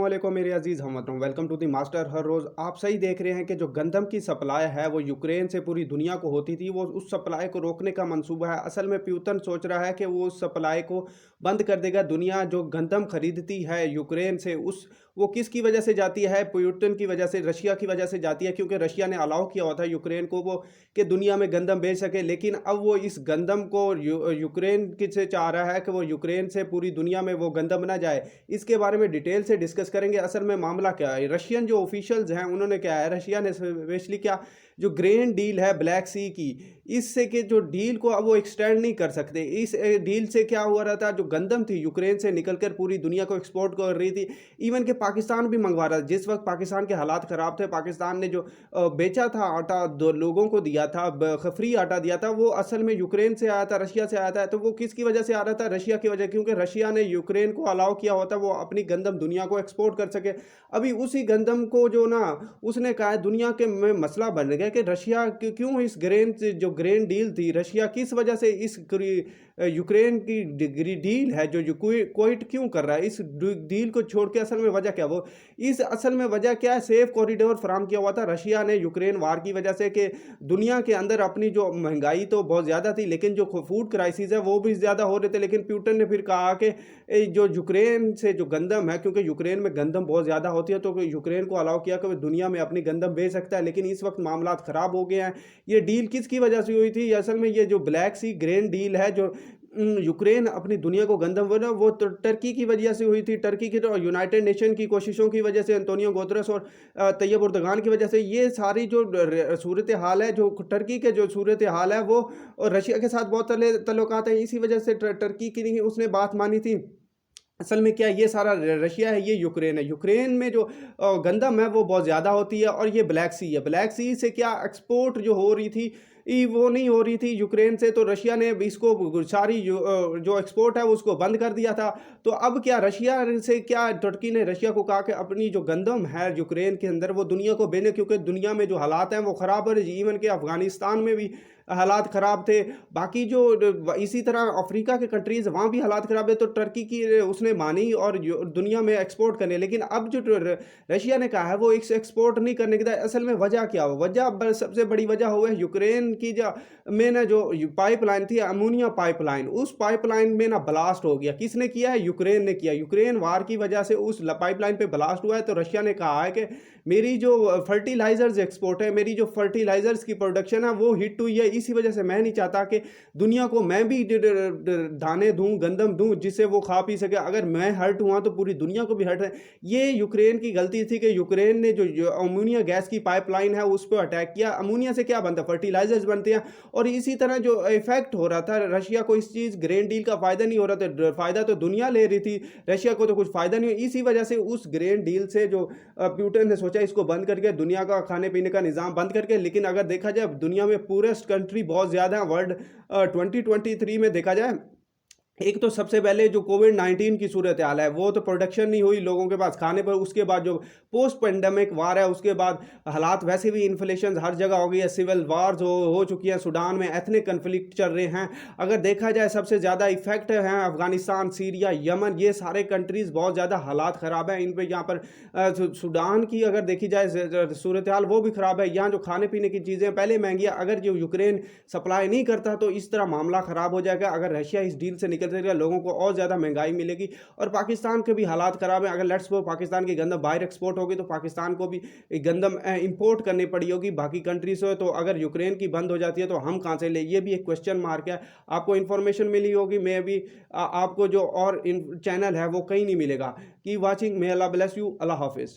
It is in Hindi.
अस्सलामुअलैकुम मेरे अजीज़ हमवतनों, वेलकम टू दी मास्टर। हर रोज़ आप सही देख रहे हैं कि जो गंदम की सप्लाई है वो यूक्रेन से पूरी दुनिया को होती थी, वो उस सप्लाई को रोकने का मंसूबा है। असल में प्यूतन सोच रहा है कि वो उस सप्लाई को बंद कर देगा। दुनिया जो गंदम खरीदती है यूक्रेन से उस वो किसकी वजह से जाती है? प्यूटन की वजह से, रशिया की वजह से जाती है, क्योंकि रशिया ने अलाउ किया हुआ था यूक्रेन को वो कि दुनिया में गंदम बेच सके। लेकिन अब वो इस गंदम को यूक्रेन से चाह रहा है कि वो यूक्रेन से पूरी दुनिया में वो गंदम ना जाए। इसके बारे में डिटेल से डिस्कस करेंगे। असल में मामला क्या है, रशियन जो ऑफिशियल्स हैं उन्होंने क्या है, रशिया ने स्पेशली क्या जो ग्रेन डील है ब्लैक सी की, इससे के जो डील को अब वो एक्सटेंड नहीं कर सकते। इस डील से क्या हुआ रहा था, जो गंदम थी यूक्रेन से निकलकर पूरी दुनिया को एक्सपोर्ट कर रही थी, इवन के पाकिस्तान भी मंगवा रहा था। जिस वक्त पाकिस्तान के हालात ख़राब थे, पाकिस्तान ने जो बेचा था आटा, दो लोगों को दिया था, फ्री आटा दिया था, वो असल में यूक्रेन से आया था, रशिया से आया था। तो वो किसकी वजह से आ रहा था? रशिया की वजह, क्योंकि रशिया ने यूक्रेन को अलाउ किया होता वो अपनी गंदम दुनिया को एक्सपोर्ट कर सके। अभी उसी गंदम को जो ना उसने कहा है, दुनिया के में मसला बन गया कि रशिया क्यों इस ग्रेन जो ग्रेन डील थी, रशिया किस वजह से इस यूक्रेन की डील है जो क्विट क्यों कर रहा है, इस डील को छोड़ के असल में वजह क्या? वो इस असल में वजह क्या है? सेफ कॉरिडोर फराम किया हुआ था रशिया ने यूक्रेन वार की वजह से कि दुनिया के अंदर अपनी जो महंगाई तो बहुत ज़्यादा थी, लेकिन जो फूड क्राइसिस है वो भी ज़्यादा हो रहे थे। लेकिन प्यूटन ने फिर कहा कि जो यूक्रेन से जो गंदम है, क्योंकि यूक्रेन में गंदम बहुत ज़्यादा होती है, तो यूक्रेन को अलाउ किया कि वो दुनिया में अपनी गंदम बेच सकता है। लेकिन इस वक्त मामला ख़राब हो गए हैं। ये डील किसकी वजह से हुई थी? असल में ये जो ब्लैक सी ग्रेन डील है, जो यूक्रेन अपनी दुनिया को गंदम बना, वो तो टर्की की वजह से हुई थी। टर्की की तो यूनाइटेड नेशन की कोशिशों की वजह से, अंतोनियो गुतरस और तैयब उर्दगान की वजह से ये सारी जो सूरत हाल है, जो टर्की के जो सूरत हाल है, वो और रशिया के साथ बहुत तल्लुकात हैं। इसी वजह से टर्की की नहीं उसने बात मानी थी। असल में क्या ये सारा रशिया है, ये यूक्रेन है। यूक्रेन में जो गंदम है वो बहुत ज़्यादा होती है, और ये ब्लैक सी है। ब्लैक सी से क्या एक्सपोर्ट जो हो रही थी वो नहीं हो रही थी यूक्रेन से, तो रशिया ने इसको सारी जो एक्सपोर्ट है उसको बंद कर दिया था। तो अब क्या रशिया से क्या तुर्की ने रशिया को कहा कि अपनी जो गंदम है यूक्रेन के अंदर वो दुनिया को बेने, क्योंकि दुनिया में जो हालात हैं वो ख़राब हो रहे। इवन के अफ़गानिस्तान में भी हालात ख़राब थे। बाकी जो इसी तरह अफ्रीका के कंट्रीज़ वहाँ भी हालात ख़राब है, तो टर्की की उसने मानी और दुनिया में एक्सपोर्ट करने। लेकिन अब जो रशिया ने कहा है वो एक्सपोर्ट नहीं करने की। असल में वजह क्या हो? वजह सबसे बड़ी वजह हो है यूक्रेन की जो में ना जो पाइपलाइन थी, अमोनिया पाइपलाइन, उस पाइपलाइन में ना ब्लास्ट हो गया। किसने किया है? यूक्रेन ने किया। यूक्रेन वार की वजह से उस पाइपलाइन पे ब्लास्ट हुआ है। तो रशिया ने कहा है कि मेरी जो फर्टिलाइजर्स एक्सपोर्ट है, मेरी जो फर्टिलाइजर्स की प्रोडक्शन है वो हिट हुई है। इसी वजह से मैं नहीं चाहता कि दुनिया को मैं भी दाने दूं, गंदम दूं, जिससे वो खा पी सके। अगर मैं हर्ट हुआ तो पूरी दुनिया को भी हर्ट है। ये यूक्रेन की गलती थी कि यूक्रेन ने जो अमोनिया गैस की पाइपलाइन है उस पर अटैक किया। अमोनिया से क्या बनता है? फर्टिलाइजर्स बनते हैं। और इसी तरह जो इफेक्ट हो रहा था रशिया को, इस चीज़ ग्रेन डील का फ़ायदा नहीं हो रहा था। फ़ायदा तो दुनिया ले रही थी, रशिया को तो कुछ फ़ायदा नहीं हो। इसी वजह से उस ग्रेन डील से जो प्यूटन ने सोचा इसको बंद करके दुनिया का खाने पीने का निज़ाम बंद करके। लेकिन अगर देखा जाए दुनिया में पूरेस्ट कंट्री बहुत ज़्यादा है। वर्ल्ड 2023 में देखा जाए, एक तो सबसे पहले जो कोविड-19 की सूरत हाल है वो तो प्रोडक्शन नहीं हुई लोगों के पास खाने पर। उसके बाद जो पोस्ट पेंडेमिक वार है, उसके बाद हालात वैसे भी इन्फ्लेशन हर जगह हो गई है, सिविल वार्स हो चुकी है, सूडान में एथनिक कन्फ्लिक्ट चल रहे हैं। अगर देखा जाए सबसे ज़्यादा इफेक्ट हैं अफगानिस्तान, सीरिया, यमन, ये सारे कंट्रीज़ बहुत ज़्यादा हालात ख़राब हैं इन पर। यहाँ पर सूडान की अगर देखी जाए सूरत हाल वो भी ख़राब है। यहाँ जो खाने पीने की चीज़ें पहले महंगी है, अगर जो यूक्रेन सप्लाई नहीं करता तो इस तरह मामला ख़राब हो जाएगा। अगर रशिया इस डील से निकल जाएगा, लोगों को और ज़्यादा महंगाई मिलेगी। और पाकिस्तान के भी हालात ख़राब हैं। अगर लेट्स सपोज पाकिस्तान की गंदम बाहर एक्सपोर्ट होगी तो पाकिस्तान को भी गंदम इंपोर्ट करनी पड़ी होगी बाकी कंट्री से। तो अगर यूक्रेन की बंद हो जाती है तो हम कहाँ से ले? ये भी एक क्वेश्चन मार्क है। आपको इन्फॉर्मेशन मिली होगी, मैं भी आपको जो और चैनल है वो कहीं नहीं मिलेगा। Keep watching, may Allah bless you, Allah हाफिज़।